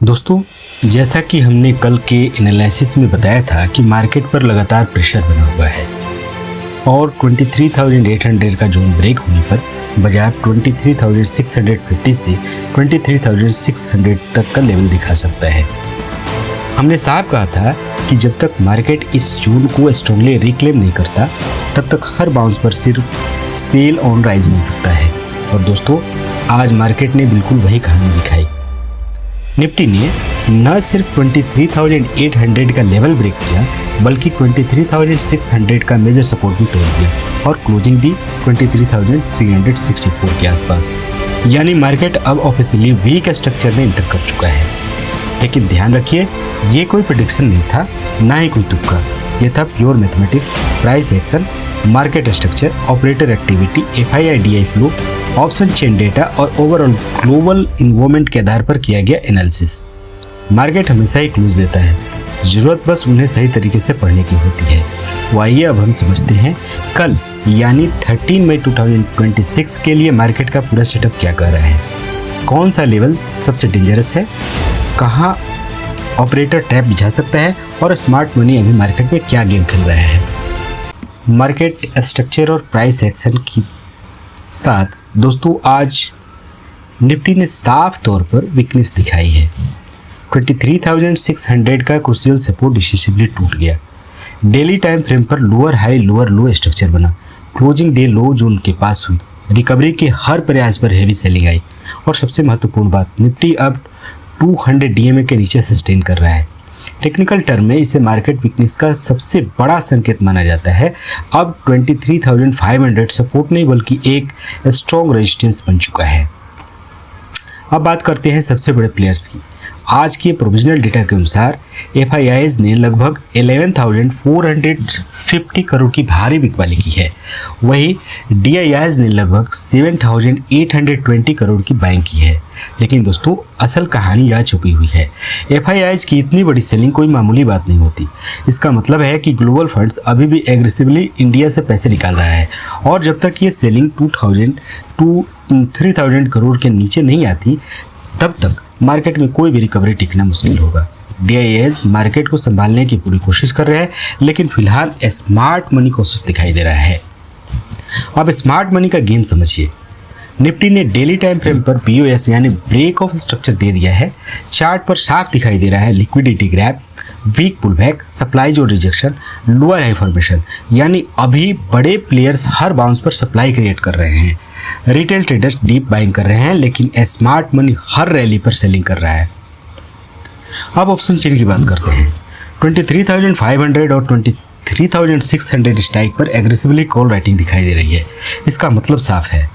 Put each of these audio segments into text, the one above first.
दोस्तों, जैसा कि हमने कल के एनालिसिस में बताया था कि मार्केट पर लगातार प्रेशर बना हुआ है और 23,800 का जोन ब्रेक होने पर बाजार 23,650 से 23,600 तक का लेवल दिखा सकता है। हमने साफ कहा था कि जब तक मार्केट इस जोन को स्ट्रांगली रिक्लेम नहीं करता तब तक हर बाउंस पर सिर्फ सेल ऑन राइज मिल सकता है। और दोस्तों, आज मार्केट ने बिल्कुल वही कहानी दिखाई। निफ्टी ने न सिर्फ 23,800 का लेवल ब्रेक किया बल्कि 23,600 का मेजर सपोर्ट भी तोड़ दिया और क्लोजिंग दी 23,364 के आसपास। यानी मार्केट अब ऑफिशियली वीक स्ट्रक्चर में एंटर कर चुका है। लेकिन ध्यान रखिए, ये कोई प्रेडिक्शन नहीं था, ना ही कोई तुक्का। ये था pure mathematics, price action, market structure, operator activity, FII DI flow, option chain data और ओवरऑल ग्लोबल इन्वायरमेंट के आधार पर किया गया एनालिसिस। मार्केट हमेशा ही क्लूज देता है, जरूरत बस उन्हें सही तरीके से पढ़ने की होती है। तो आइए अब हम समझते हैं कल यानी 13 मई 2026 के लिए मार्केट का पूरा सेटअप क्या कर रहा है, कौन सा लेवल सबसे डेंजरस है, कहाँ ऑपरेटर टैप बिछा सकता है और स्मार्ट मनी अभी मार्केट में क्या गेम खेल रहा है। मार्केट स्ट्रक्चर और प्राइस एक्शन के साथ दोस्तों आज निफ्टी ने साफ तौर पर वीकनेस दिखाई है। 23,600 का क्रूशियल सपोर्ट डिसिसिवली टूट गया। डेली टाइम फ्रेम पर लोअर हाई लोअर लो स्ट्रक्चर बना। क्लोजिंग डे लो जोन के पास हुई। रिकवरी के हर प्रयास पर हेवी सेलिंग आई और सबसे महत्वपूर्ण बात, निफ्टी अब 200 डीएमए के नीचे सस्टेन कर रहा है। टेक्निकल टर्म में इसे मार्केट वीकनेस का सबसे बड़ा संकेत माना जाता है। अब 23,500 सपोर्ट नहीं बल्कि एक स्ट्रॉन्ग रेजिस्टेंस बन चुका है। अब बात करते हैं सबसे बड़े प्लेयर्स की। आज के प्रोविजनल डेटा के अनुसार एफआईआईज ने लगभग 11,450 करोड़ की भारी बिकवाली की है। वहीं डीआईआईज ने लगभग 7,820 करोड़ की बाइंग की है। लेकिन दोस्तों, असल कहानी यहाँ छुपी हुई है। एफआईआईज की इतनी बड़ी सेलिंग कोई मामूली बात नहीं होती। इसका मतलब है कि ग्लोबल फंड्स अभी भी एग्रेसिवली इंडिया से पैसे निकाल रहा है और जब तक ये सेलिंग 3,000 करोड़ के नीचे नहीं आती तब तक मार्केट में कोई भी रिकवरी टिकना मुश्किल होगा। डीआईएस मार्केट को संभालने की पूरी कोशिश कर रहे हैं, लेकिन फिलहाल स्मार्ट मनी कोशिश दिखाई दे रहा है। अब स्मार्ट मनी का गेम समझिए। निफ्टी ने डेली टाइम फ्रेम पर बीओएस यानी ब्रेक ऑफ स्ट्रक्चर दे दिया है। चार्ट पर साफ दिखाई दे रहा है liquidity grab, weak pullback, supply zone rejection, lower high formation. यानी अभी बड़े प्लेयर्स हर बाउंस पर सप्लाई क्रिएट कर रहे हैं। रिटेल ट्रेडर्स डीप बाइंग कर रहे हैं, लेकिन स्मार्ट मनी हर रैली पर सेलिंग कर रहा है। अब ऑप्शन चेन की बात करते हैं। 23,500 और 23,600 स्ट्राइक पर एग्रेसिवली कॉल राइटिंग दिखाई दे रही है। इसका मतलब साफ है,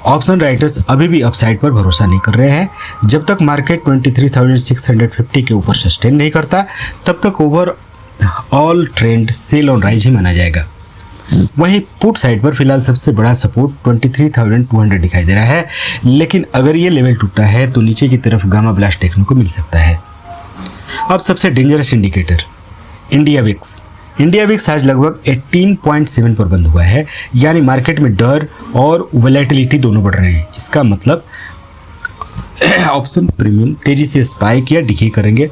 ऑप्शन राइटर्स अभी भी अपसाइड पर भरोसा नहीं कर रहे हैं। जब तक मार्केट 23,650 के ऊपर सस्टेन नहीं करता तब तक overall trend sale on rise ही माना जाएगा। वहीं पुट साइड पर फिलहाल सबसे बड़ा सपोर्ट 23,200 दिखाई दे रहा है, लेकिन अगर ये लेवल टूटता है तो नीचे की तरफ गामा ब्लास्ट देखने को मिल सकता है। अब सबसे डेंजरस इंडिकेटर इंडिया विक्स आज लगभग 18.7 पर बंद हुआ है। यानी मार्केट में डर और वोलेटिलिटी दोनों बढ़ रहे हैं। इसका मतलब ऑप्शन प्रीमियम तेजी से स्पाइक या डिके करेंगे,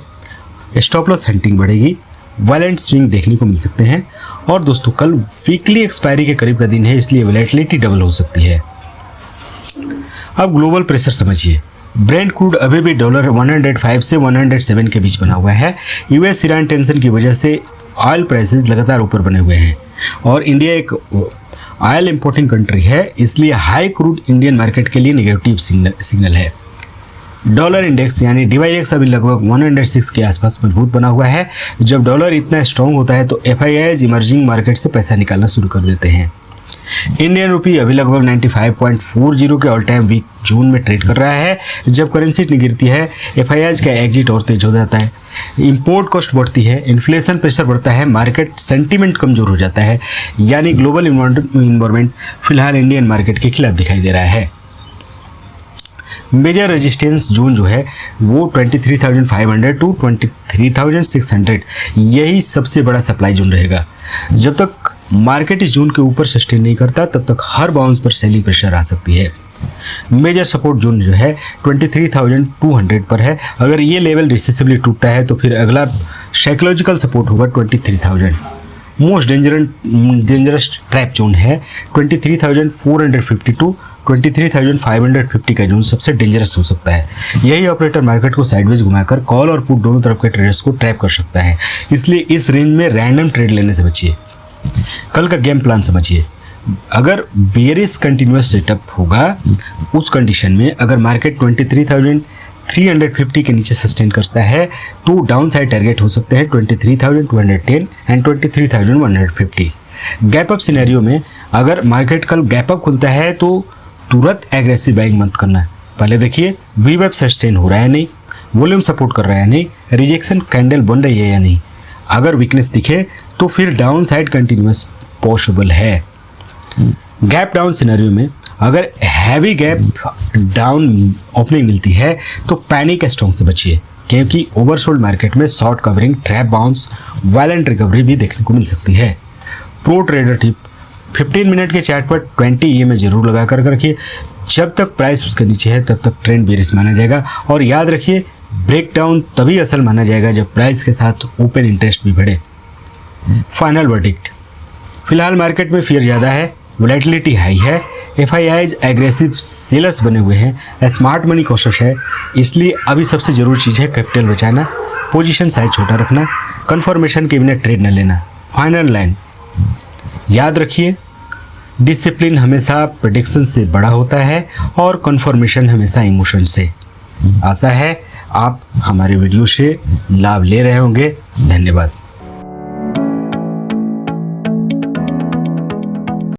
स्टॉप लॉस हंटिंग बढ़ेगी, वायलेंट स्विंग देखने को मिल सकते हैं। और दोस्तों, कल वीकली एक्सपायरी के करीब का दिन है, इसलिए वोलेटिलिटी डबल हो सकती है। अब ग्लोबल प्रेशर समझिए। ब्रेंट क्रूड अभी भी $105 से 107 के बीच बना हुआ है। यूएस ईरान टेंशन की वजह से ऑयल प्राइसेस लगातार ऊपर बने हुए हैं और इंडिया एक ऑयल इंपोर्टिंग कंट्री है, इसलिए हाई क्रूड इंडियन मार्केट के लिए नेगेटिव सिग्नल है। डॉलर इंडेक्स यानी डीवाईएक्स अभी लगभग 106 के आसपास मजबूत बना हुआ है। जब डॉलर इतना स्ट्रांग होता है तो एफआईआईज इमर्जिंग मार्केट से पैसा निकालना शुरू कर देते हैं। इंडियन रुपी अभी लगभग 95.40 के ऑल टाइम वीक जोन में ट्रेड कर रहा है। जब करेंसी गिरती है, एफआईआईज का एग्जिट और तेज हो जाता है, इंपोर्ट कॉस्ट बढ़ती है, इन्फ्लेशन प्रेशर बढ़ता है, मार्केट सेंटीमेंट कमजोर हो जाता है। यानी ग्लोबल इन्वायरमेंट फिलहाल इंडियन मार्केट के खिलाफ दिखाई दे रहा है। मेजर रेजिस्टेंस जोन जो है वो 23,500 टू 23,600, यही सबसे बड़ा सप्लाई जोन रहेगा। जब तक मार्केट इस जोन के ऊपर सस्टेन नहीं करता तब तक हर बाउंस पर सेलिंग प्रेशर आ सकती है। मेजर सपोर्ट जोन जो है 23,200 पर है। अगर ये लेवल रिसेसिवली टूटता है तो फिर अगला साइकोलॉजिकल सपोर्ट होगा 23,000। मोस्ट डेंजरस ट्रैप जोन है 23,450 टू 23,550 का जोन सबसे डेंजरस हो सकता है। यही ऑपरेटर मार्केट को साइडवेज घुमाकर कॉल और पुट दोनों तरफ के ट्रेडर्स को ट्रैप कर सकता है। इसलिए इस रेंज में रैंडम ट्रेड लेने से बचिए। कल का गेम प्लान समझिए। अगर बेयरिश कंटिन्यूस सेटअप होगा उस कंडीशन में अगर मार्केट 23,350 के नीचे सस्टेन करता है तो डाउन साइड टारगेट हो सकते हैं 23,210 एंड 23,150। गैप अप सिनेरियो में अगर मार्केट कल गैप अप खुलता है तो तुरंत एग्रेसिव बाइंग मत करना। पहले देखिए वी वेब सस्टेन हो रहा है नहीं, वॉल्यूम सपोर्ट कर रहा है नहीं, रिजेक्शन कैंडल बन रही है या नहीं। अगर वीकनेस दिखे तो फिर डाउन साइड कंटिन्यूस पॉसिबल है। गैप डाउन सिनेरियो में अगर हैवी गैप डाउन ओपनिंग मिलती है तो पैनिक स्ट्रॉन्ग से बचिए, क्योंकि ओवरसोल्ड मार्केट में short covering, trap bounce, violent recovery भी देखने को मिल सकती है। प्रो ट्रेडर टिप 15 मिनट के चार्ट पर 20 EMA जरूर लगा कर रखिए। जब तक प्राइस उसके नीचे है तब तक ट्रेंड बेरिश माना जाएगा। और याद रखिए ब्रेकडाउन तभी असल माना जाएगा जब प्राइस के साथ ओपन इंटरेस्ट भी बढ़े। फाइनल वर्डिक्ट, फिलहाल मार्केट में फियर ज़्यादा है, वोलेटिलिटी हाई है, FIIs एग्रेसिव सेलर्स बने हुए हैं, स्मार्ट मनी कॉशियस है। इसलिए अभी सबसे ज़रूरी चीज़ है कैपिटल बचाना, पोजीशन साइज छोटा रखना, कंफर्मेशन के बिना ट्रेड न लेना। फाइनल लाइन याद रखिए, डिसिप्लिन हमेशा प्रेडिक्शन से बड़ा होता है और कंफर्मेशन हमेशा इमोशन से। आशा है आप हमारे वीडियो से लाभ ले रहे होंगे। धन्यवाद।